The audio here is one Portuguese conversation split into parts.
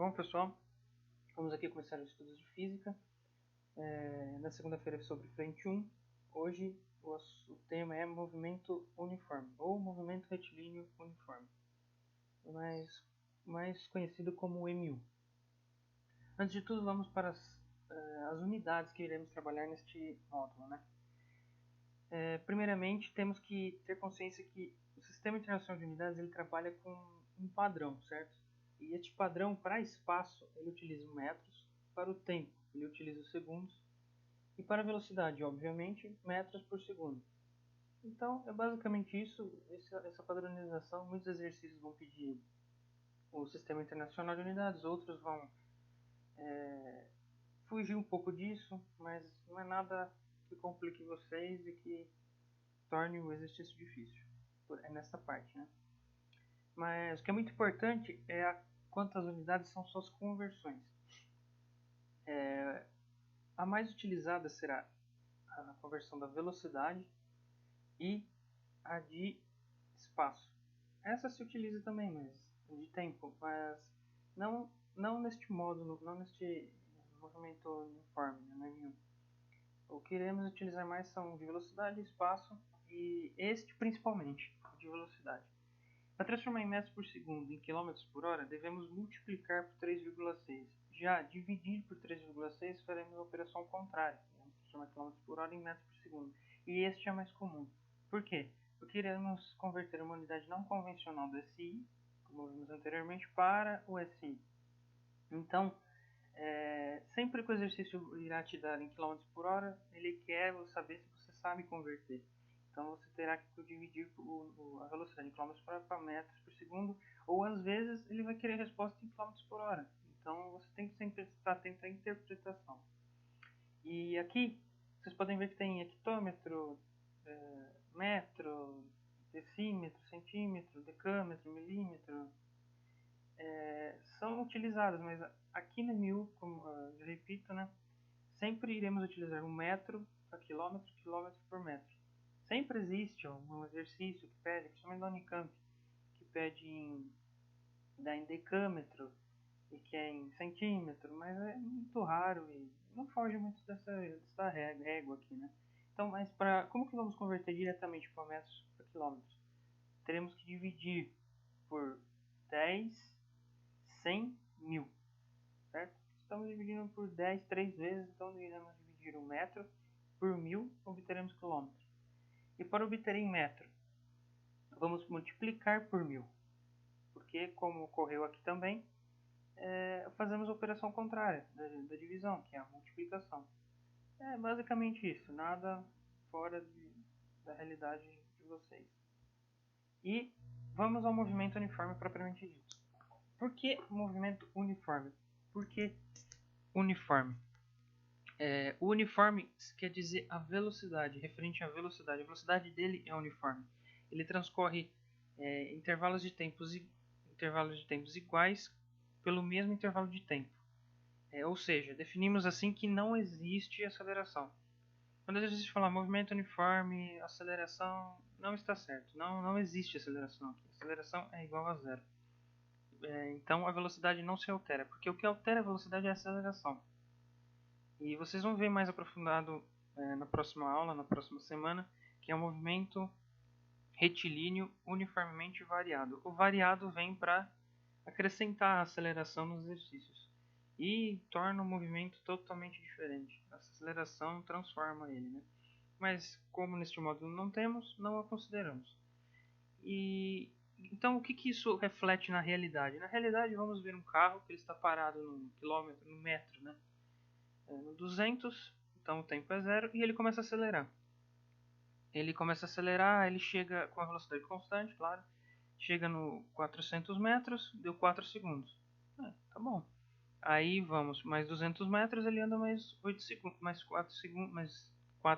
Bom, pessoal, vamos aqui começar os estudos de física. Na segunda-feira é sobre frente 1. Hoje o tema é movimento uniforme, ou movimento retilíneo uniforme, mais conhecido como MU. Antes de tudo, vamos para as unidades que iremos trabalhar neste módulo, né? Primeiramente, temos que ter consciência que o Sistema Internacional de Unidades ele trabalha com um padrão, certo? E este padrão, para espaço, ele utiliza metros, para o tempo, ele utiliza segundos, e para a velocidade, obviamente, metros por segundo. Então, é basicamente isso, essa padronização. Muitos exercícios vão pedir o Sistema Internacional de Unidades, outros vão fugir um pouco disso, mas não é nada que complique vocês e que torne o exercício difícil. É nessa parte, né? Mas o que é muito importante é quantas unidades são suas conversões. A mais utilizada será a conversão da velocidade e a de espaço. Essa se utiliza também, mas de tempo, mas não neste módulo, não neste movimento uniforme, né? O que iremos utilizar mais são de velocidade e espaço, e este principalmente, de velocidade. Para transformar em metros por segundo em quilômetros por hora, devemos multiplicar por 3,6. Já dividir por 3,6 faremos a operação contrária. Vamos transformar quilômetros por hora em metros por segundo. E este é mais comum. Por quê? Porque iremos converter uma unidade não convencional do SI, como vimos anteriormente, para o SI. Então, sempre que o exercício irá te dar em quilômetros por hora, ele quer saber se você sabe converter. Então você terá que dividir a velocidade em km por hora para metros por segundo, ou às vezes ele vai querer resposta em km por hora. Então você tem que sempre estar atento à interpretação. E aqui vocês podem ver que tem hectômetro, metro, decímetro, centímetro, decâmetro, milímetro. São utilizadas, mas aqui no MU, como eu repito, né, sempre iremos utilizar um metro para quilômetro, quilômetro por metro. Sempre existe um exercício que pede, principalmente da Unicamp, que pede em decâmetro e que é em centímetro, mas é muito raro e não foge muito dessa régua aqui, né? Então, mas como que vamos converter diretamente para metros para quilômetros? Teremos que dividir por 10, 100, 1000, certo? Estamos dividindo por 10 3 vezes, então iremos dividir o metro por 1000, obteremos quilômetros. E para obter em metro, vamos multiplicar por 1000, porque, como ocorreu aqui também, fazemos a operação contrária da divisão, que é a multiplicação. É basicamente isso, nada fora da realidade de vocês. E vamos ao movimento uniforme propriamente dito. Por que movimento uniforme? Por que uniforme? O uniforme quer dizer a velocidade, referente à velocidade. A velocidade dele é uniforme. Ele transcorre intervalos de tempos iguais pelo mesmo intervalo de tempo. Ou seja, definimos assim que não existe aceleração. Quando a gente fala movimento uniforme, aceleração, não está certo. Não existe aceleração aqui. A aceleração é igual a zero. Então a velocidade não se altera, porque o que altera a velocidade é a aceleração. E vocês vão ver mais aprofundado na próxima aula, na próxima semana, que é o movimento retilíneo uniformemente variado. O variado vem para acrescentar a aceleração nos exercícios e torna o movimento totalmente diferente. A aceleração transforma ele, né? Mas como neste módulo não temos, não a consideramos. Então o que isso reflete na realidade? Na realidade vamos ver um carro que ele está parado no quilômetro, no metro, né? No 200, então o tempo é zero, e ele começa a acelerar. Ele chega com a velocidade constante, claro, chega no 400 metros, deu 4 segundos. Tá bom. Aí vamos, mais 200 metros, ele anda mais 8 segundos, mais 4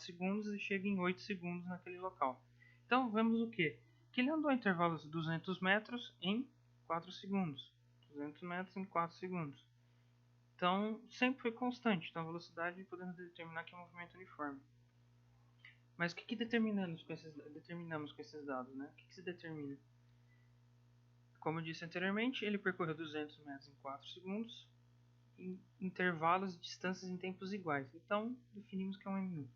segundos e chega em 8 segundos naquele local. Então vemos o quê? Que ele andou a intervalos de 200 metros em 4 segundos. 200 metros em 4 segundos. Então, sempre foi constante. Então, a velocidade podemos determinar que é um movimento uniforme. Mas o que determinamos com esses dados, né? O que se determina? como eu disse anteriormente, ele percorreu 200 metros em 4 segundos, em intervalos de distâncias em tempos iguais. Então, definimos que é um M1.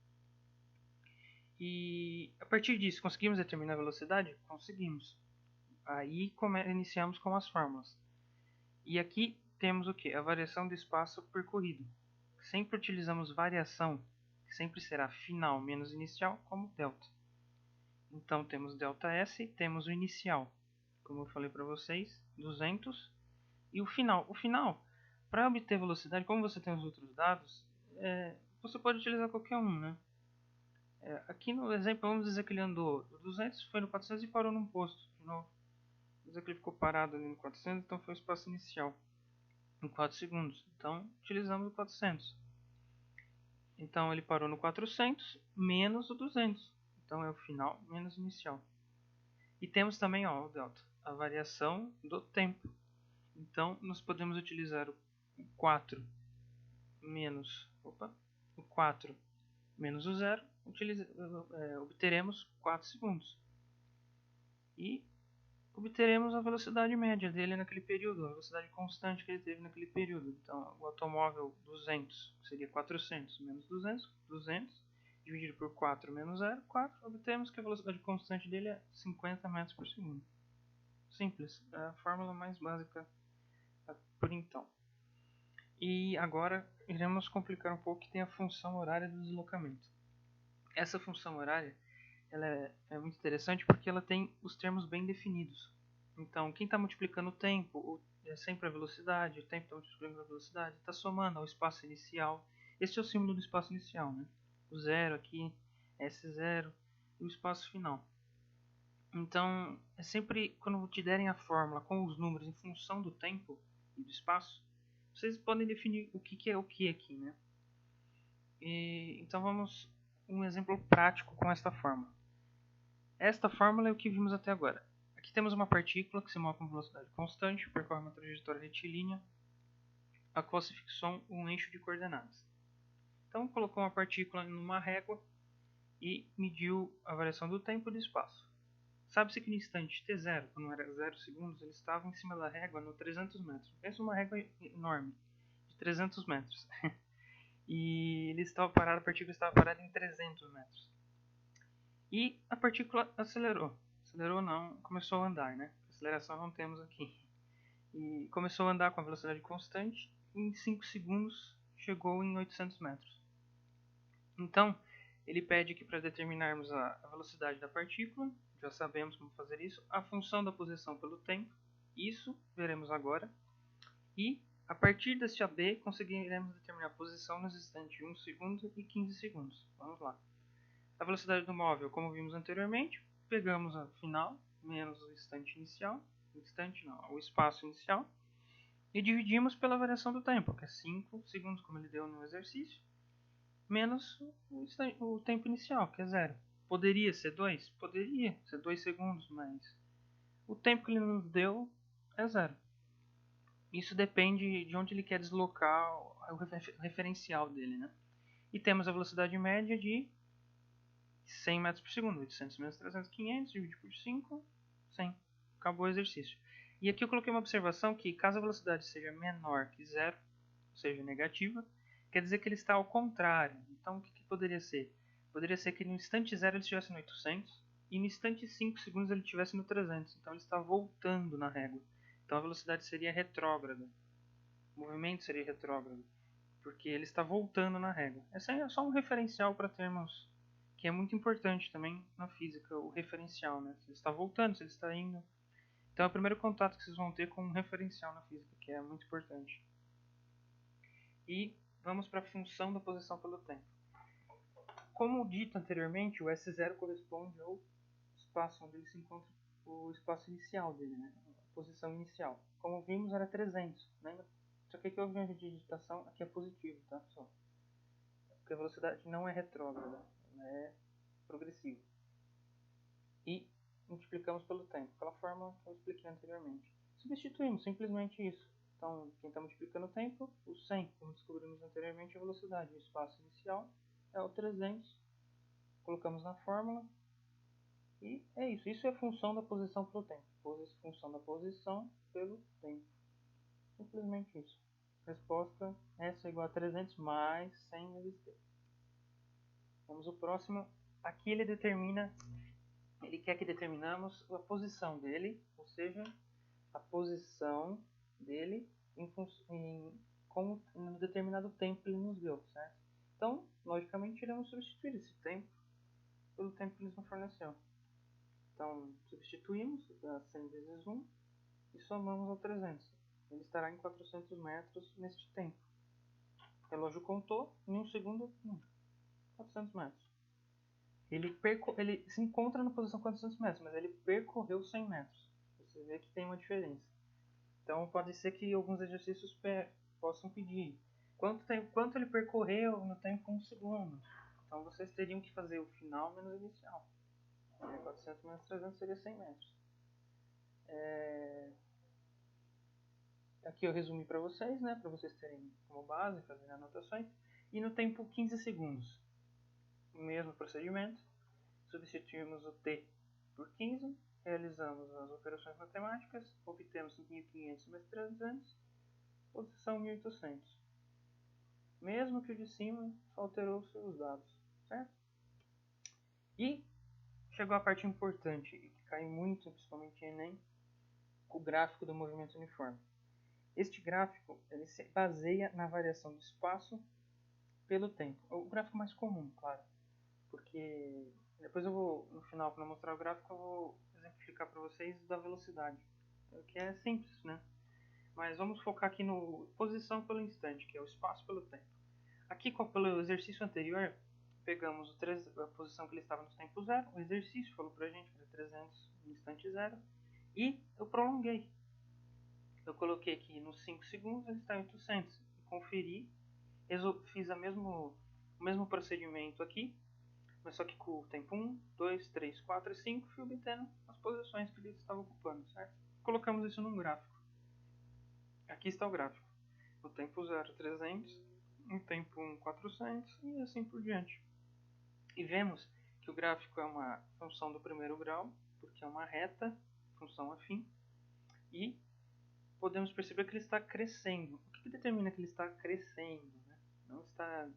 E a partir disso, conseguimos determinar a velocidade? Conseguimos. Aí iniciamos com as fórmulas. E aqui temos o que? A variação do espaço percorrido. Sempre utilizamos variação, que sempre será final menos inicial, como delta. Então temos ΔS, temos o inicial, como eu falei para vocês, 200, e o final. O final, para obter velocidade, como você tem os outros dados, você pode utilizar qualquer um, né? Aqui no exemplo, vamos dizer que ele andou 200, foi no 400 e parou num posto de novo. Vamos dizer que ele ficou parado ali no 400, então foi o espaço inicial, em 4 segundos. Então, utilizamos o 400. Então, ele parou no 400 menos o 200. Então, é o final menos o inicial. E temos também o delta, a variação do tempo. Então, nós podemos utilizar o 4 menos o 0, obteremos 4 segundos. E obteremos a velocidade média dele naquele período, a velocidade constante que ele teve naquele período. Então, o automóvel 200 seria 400 menos 200, 200 dividido por 4 menos 0, 4. Obtemos que a velocidade constante dele é 50 metros por segundo. Simples, é a fórmula mais básica por então. E agora iremos complicar um pouco, que tem a função horária do deslocamento. Essa função horária ela é muito interessante porque ela tem os termos bem definidos. Então, quem está multiplicando o tempo é sempre a velocidade, o tempo está multiplicando a velocidade, está somando ao espaço inicial. Este é o símbolo do espaço inicial, né? O zero aqui, S0 e o espaço final. Então, é sempre quando te derem a fórmula com os números em função do tempo e do espaço, vocês podem definir o que é o que aqui, né? Então vamos um exemplo prático com esta fórmula. Esta fórmula é o que vimos até agora. Aqui temos uma partícula que se move com velocidade constante, percorre uma trajetória retilínea, a qual se fixou um eixo de coordenadas. Então colocou uma partícula numa régua e mediu a variação do tempo e do espaço. Sabe-se que no instante t0, quando era 0 segundos, ele estava em cima da régua no 300 metros. Pensa numa régua enorme, de 300 metros. E a partícula estava parada em 300 metros. E a partícula acelerou. Acelerou não, começou a andar, né? Aceleração não temos aqui. E começou a andar com a velocidade constante. E em 5 segundos chegou em 800 metros. Então, ele pede que para determinarmos a velocidade da partícula, já sabemos como fazer isso, a função da posição pelo tempo, isso veremos agora. E a partir deste AB conseguiremos determinar a posição nos instantes de 1 segundo e 15 segundos. Vamos lá. A velocidade do móvel, como vimos anteriormente, pegamos a final menos o instante inicial, o espaço inicial, e dividimos pela variação do tempo, que é 5 segundos, como ele deu no exercício, menos o tempo inicial, que é 0. Poderia ser 2? Poderia ser 2 segundos, mas o tempo que ele nos deu é 0. Isso depende de onde ele quer deslocar o referencial dele, né? E temos a velocidade média de 100 metros por segundo. 800 menos 300, 500, divide por 5, 100. Acabou o exercício. E aqui eu coloquei uma observação que caso a velocidade seja menor que 0, ou seja, negativa, quer dizer que ele está ao contrário. Então o que poderia ser? Poderia ser que no instante 0 ele estivesse no 800 e no instante 5 segundos ele estivesse no 300. Então ele está voltando na régua. Então a velocidade seria retrógrada. O movimento seria retrógrado, porque ele está voltando na régua. Esse é só um referencial para termos que é muito importante também na física, o referencial, né? Se ele está voltando, se ele está indo. Então é o primeiro contato que vocês vão ter com um referencial na física, que é muito importante. E vamos para a função da posição pelo tempo. Como dito anteriormente, o S0 corresponde ao espaço onde ele se encontra, o espaço inicial dele, né? A posição inicial. Como vimos, era 300, lembra? Só que aqui houve uma digitação, aqui é positivo, tá, pessoal? Porque a velocidade não é retrógrada, ela é progressiva. E multiplicamos pelo tempo, pela fórmula que eu expliquei anteriormente. Substituímos simplesmente isso. Então, quem está multiplicando o tempo, o 100, como descobrimos anteriormente, a velocidade. O espaço inicial é o 300. Colocamos na fórmula. E é isso. Isso é função da posição pelo tempo. Função da posição pelo tempo. Simplesmente isso. Resposta S igual a 300 mais 100 vezes T. Vamos ao próximo. Aqui ele quer que determinamos a posição dele, ou seja, a posição dele com um determinado tempo que ele nos deu, certo? Então, logicamente, iremos substituir esse tempo pelo tempo que ele nos forneceu. Então, substituímos a 100 vezes 1 e somamos ao 300. Ele estará em 400 metros neste tempo. O relógio contou, em um segundo, 400 metros. Ele se encontra na posição 400 metros, mas ele percorreu 100 metros. Você vê que tem uma diferença. Então, pode ser que alguns exercícios possam pedir quanto ele percorreu no tempo 1 segundo. Então, vocês teriam que fazer o final menos o inicial. 400 menos 300 seria 100 metros. Aqui eu resumi para vocês, né, para vocês terem como base, fazerem anotações. E no tempo 15 segundos, o mesmo procedimento. Substituímos o t por 15, realizamos as operações matemáticas, obtemos 1500 mais 300, posição 1800. Mesmo que o de cima só alterou seus dados, certo? E chegou a parte importante, e que cai muito, principalmente em Enem, o gráfico do movimento uniforme. Este gráfico ele se baseia na variação do espaço pelo tempo. O gráfico mais comum, claro, porque depois eu vou, no final, para mostrar o gráfico, eu vou exemplificar para vocês da velocidade, que é simples, né? Mas vamos focar aqui no posição pelo instante, que é o espaço pelo tempo. Aqui, pelo exercício anterior, pegamos a posição que ele estava no tempo zero, o exercício falou para a gente que era 300 no instante zero, e eu prolonguei. Eu coloquei aqui nos 5 segundos, ele está em 800, e conferi, fiz o mesmo procedimento aqui, mas só que com o tempo 1, 2, 3, 4 e 5, fui obtendo as posições que ele estava ocupando, certo? Colocamos isso num gráfico. Aqui está o gráfico. O tempo 0, 300, o tempo 1, 400 e assim por diante. E vemos que o gráfico é uma função do primeiro grau, porque é uma reta, função afim, e podemos perceber que ele está crescendo. O que determina que ele está crescendo, né? Não está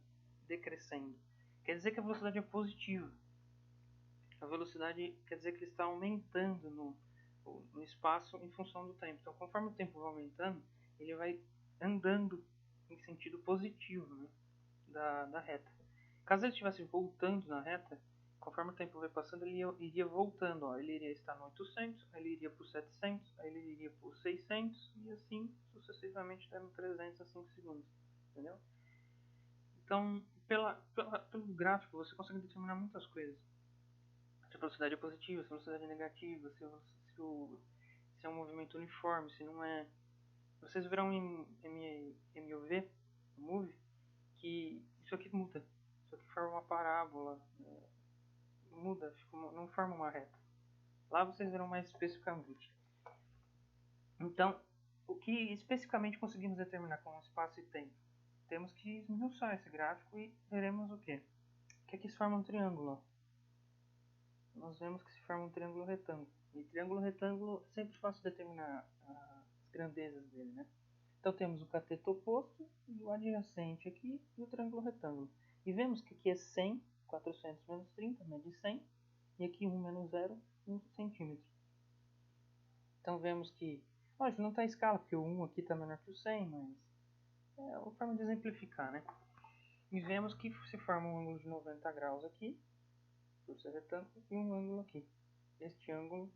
decrescendo? Quer dizer que a velocidade é positiva. A velocidade quer dizer que ele está aumentando no espaço em função do tempo. Então, conforme o tempo vai aumentando, ele vai andando em sentido positivo, né, da reta. Caso ele estivesse voltando na reta, conforme o tempo vai passando, ele iria voltando. Ó. Ele iria estar no 800, aí ele iria para o 700, aí ele iria para o 600 e assim sucessivamente até no 300 a 5 segundos. Entendeu? Então, pelo gráfico, você consegue determinar muitas coisas. Se a velocidade é positiva, se a velocidade é negativa, se é um movimento uniforme, se não é. Vocês verão em MOV, Move, que isso aqui muda. Isso aqui forma uma parábola, muda, não forma uma reta. Lá vocês verão mais especificamente. Então, o que especificamente conseguimos determinar com espaço e tempo? Temos que esmiuçar esse gráfico e veremos o quê? Que aqui se forma um triângulo. Nós vemos que se forma um triângulo retângulo. E triângulo retângulo é sempre fácil determinar as grandezas dele, né? Então temos o cateto oposto e o adjacente aqui e o triângulo retângulo. E vemos que aqui é 100, 400 menos 30, mede 100. E aqui 1 menos 0, 1 centímetro. Então vemos que, lógico, não está em escala, porque o 1 aqui está menor que o 100, mas é uma forma de exemplificar, né? E vemos que se forma um ângulo de 90 graus aqui, por ser retângulo, e um ângulo aqui. Este ângulo,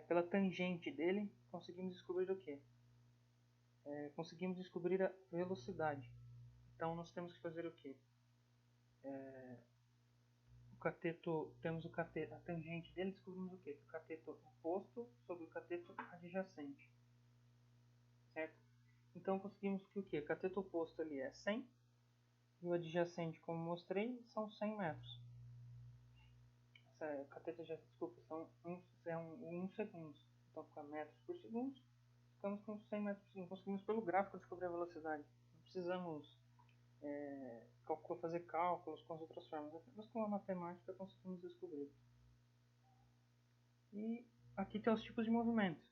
pela tangente dele, conseguimos descobrir o quê? Conseguimos descobrir a velocidade. Então nós temos que fazer o quê? Temos o cateto, a tangente dele, descobrimos o quê? O cateto oposto sobre o cateto adjacente. Certo? Então conseguimos que o quê? O cateto oposto ali é 100 e o adjacente, como mostrei, são 100 metros. O cateto adjacente, desculpa, são 1 segundo. Então fica metros por segundo. Ficamos com 100 metros por segundo. Conseguimos pelo gráfico descobrir a velocidade. Não precisamos fazer cálculos com as outras formas. Apenas com a matemática conseguimos descobrir. E aqui tem os tipos de movimento.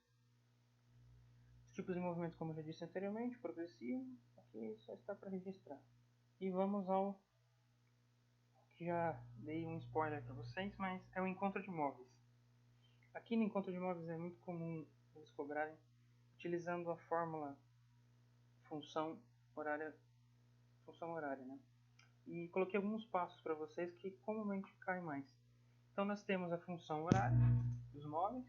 Os tipos de movimento, como eu já disse anteriormente, progressivo, aqui só está para registrar. E vamos ao que já dei um spoiler para vocês, mas é o encontro de móveis. Aqui no encontro de móveis é muito comum eles cobrarem utilizando a fórmula função horária, né? E coloquei alguns passos para vocês que comumente caem mais. Então nós temos a função horária dos móveis,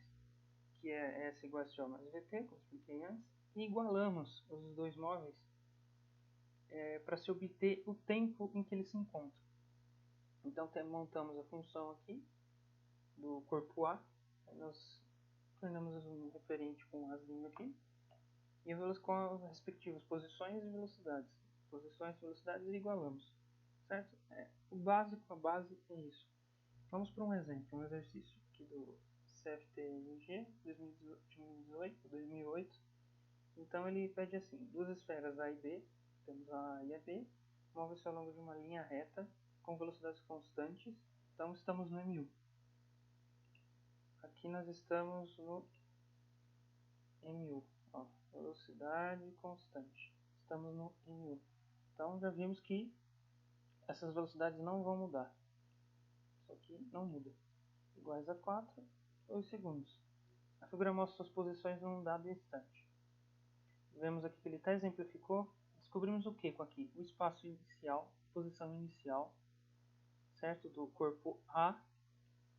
que é S igual a SO mais VT, como expliquei antes, e igualamos os dois móveis para se obter o tempo em que eles se encontram. Então montamos a função aqui do corpo A, nós tornamos um referente com um azinho aqui, e com as respectivas posições e velocidades. Posições e velocidades e igualamos. Certo? O básico, a base é isso. Vamos para um exemplo, um exercício aqui do CFTMG 2008. Então ele pede assim, duas esferas A e B, temos a A e a B, movem-se ao longo de uma linha reta com velocidades constantes, então estamos no M1. Aqui nós estamos no M1, ó, velocidade constante, estamos no M1. Então já vimos que essas velocidades não vão mudar, isso aqui não muda, iguais a 4, 2 segundos. A figura mostra suas posições num dado instante. Vemos aqui que ele até exemplificou. Descobrimos o que com aqui? O espaço inicial, posição inicial, certo? Do corpo A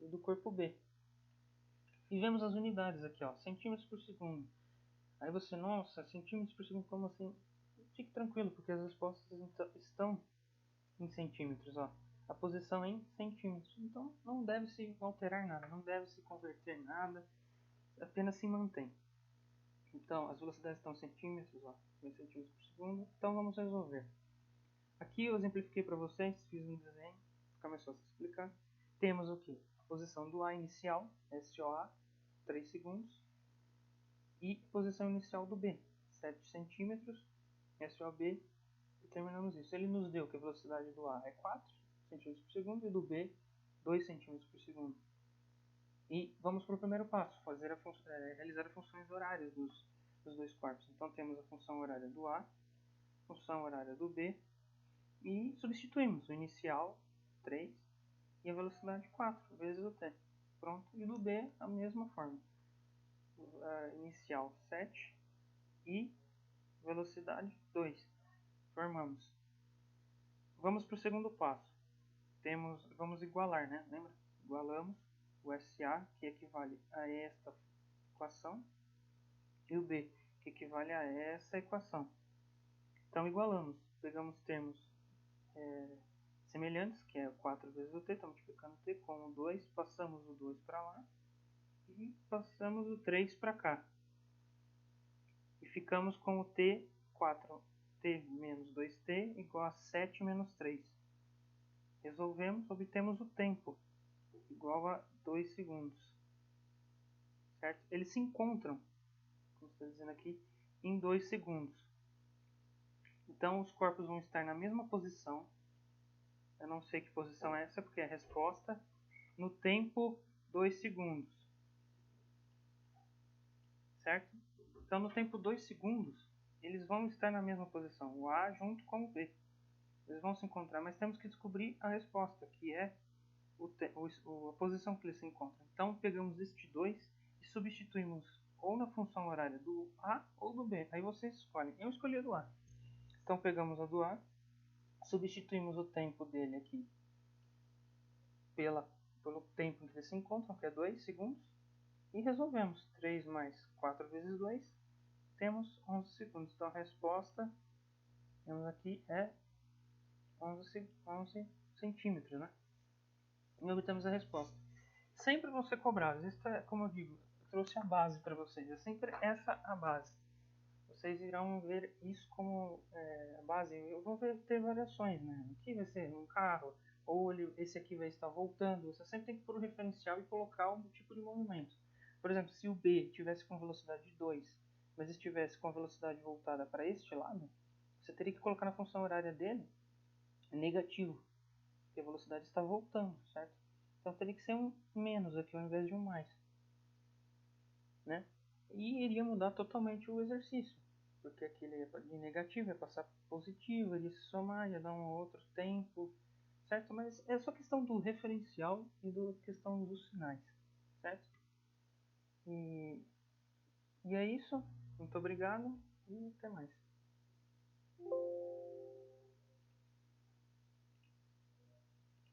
e do corpo B. E vemos as unidades aqui, ó, centímetros por segundo. Aí você, nossa, centímetros por segundo, como assim? Fique tranquilo, porque as respostas estão em centímetros, ó. A posição é em centímetros. Então não deve se alterar nada, não deve se converter nada, apenas se mantém. Então as velocidades estão em centímetros, ó, em centímetros por segundo. Então vamos resolver. Aqui eu exemplifiquei para vocês, fiz um desenho, fica mais fácil de explicar. Temos o que? A posição do A inicial, SOA, 3 segundos. E posição inicial do B, 7 centímetros, SOB, determinamos isso. Ele nos deu que a velocidade do A é 4 centímetros por segundo e do B 2 centímetros por segundo. E vamos para o primeiro passo, realizar as funções horárias dos dois corpos. Então temos a função horária do A, função horária do B, e substituímos o inicial, 3, e a velocidade 4 vezes o t. Pronto. E do B, a mesma forma. Inicial 7 e velocidade 2. Formamos. Vamos para o segundo passo. Vamos igualar, né? Lembra? Igualamos o SA, que equivale a esta equação, e o B, que equivale a essa equação. Então igualamos. Pegamos termos semelhantes, que é 4 vezes o t, estamos multiplicando o t com o 2, passamos o 2 para lá e passamos o 3 para cá. E ficamos com o t, 4t menos 2t igual a 7 menos 3. Resolvemos, obtemos o tempo, igual a 2 segundos. Certo? Eles se encontram, como está dizendo aqui, em 2 segundos. Então os corpos vão estar na mesma posição. Eu não sei que posição é essa, porque é a resposta. No tempo 2 segundos. Certo? Então no tempo 2 segundos, eles vão estar na mesma posição. O A junto com o B. Eles vão se encontrar, mas temos que descobrir a resposta, que é a posição que eles se encontram. Então pegamos este 2 e substituímos ou na função horária do A ou do B. Aí vocês escolhem. Eu escolhi a do A. Então pegamos a do A, substituímos o tempo dele aqui pelo tempo em que eles se encontram, que é 2 segundos, e resolvemos. 3 mais 4 vezes 2, temos 11 segundos. Então a resposta, temos aqui, é 11 centímetros, né? E obtemos a resposta. Sempre vão ser cobrados. Isso é, como eu digo, eu trouxe a base para vocês. É sempre essa a base. Vocês irão ver isso como a base. Eu vou ter variações, né? Aqui vai ser um carro, ou esse aqui vai estar voltando. Você sempre tem que pôr o referencial e colocar um tipo de movimento. Por exemplo, se o B tivesse com velocidade 2, mas estivesse com a velocidade voltada para este lado, você teria que colocar na função horária dele negativo, porque a velocidade está voltando, certo? Então teria que ser um menos aqui ao invés de um mais. né? E iria mudar totalmente o exercício, porque aquele de negativo ia passar para positivo, iria se somar, ia dar um outro tempo, certo? Mas é só questão do referencial e da questão dos sinais, certo? E, e é isso. Muito obrigado e até mais.